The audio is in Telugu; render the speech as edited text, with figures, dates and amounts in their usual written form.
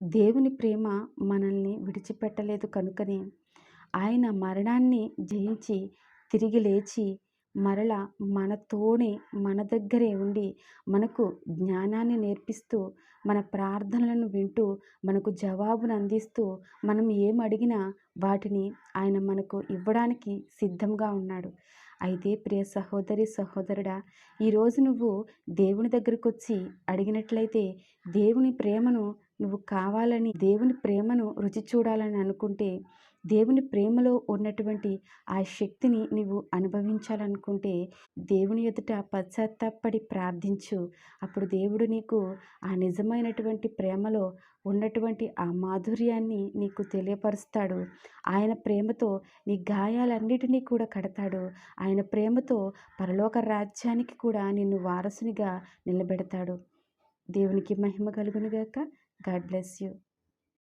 దేవుని ప్రేమ మనల్ని విడిచిపెట్టలేదు కనుకనే ఆయన మరణాన్ని జయించి తిరిగి లేచి మరలా మనతోనే మన దగ్గరే ఉండి మనకు జ్ఞానాన్ని నేర్పిస్తూ మన ప్రార్థనలను వింటూ మనకు జవాబును అందిస్తూ మనం ఏం అడిగినా వాటిని ఆయన మనకు ఇవ్వడానికి సిద్ధంగా ఉన్నాడు. అయితే ప్రియ సహోదరి సహోదరుడా, ఈరోజు నువ్వు దేవుని దగ్గరకు వచ్చి అడిగినట్లయితే దేవుని ప్రేమను నువ్వు కావాలని దేవుని ప్రేమను రుచి చూడాలని అనుకుంటే దేవుని ప్రేమలో ఉన్నటువంటి ఆ శక్తిని నీవు అనుభవించాలనుకుంటే దేవుని ఎదుట పశ్చాత్తాపడి ప్రార్థించు. అప్పుడు దేవుడు నీకు ఆ నిజమైనటువంటి ప్రేమలో ఉన్నటువంటి ఆ మాధుర్యాన్ని నీకు తెలియపరుస్తాడు. ఆయన ప్రేమతో నీ గాయాలన్నిటినీ కూడా కడతాడు. ఆయన ప్రేమతో పరలోక రాజ్యానికి కూడా నిన్ను వారసునిగా నిలబెడతాడు. దేవునికి మహిమ కలుగునుగాక. God bless you.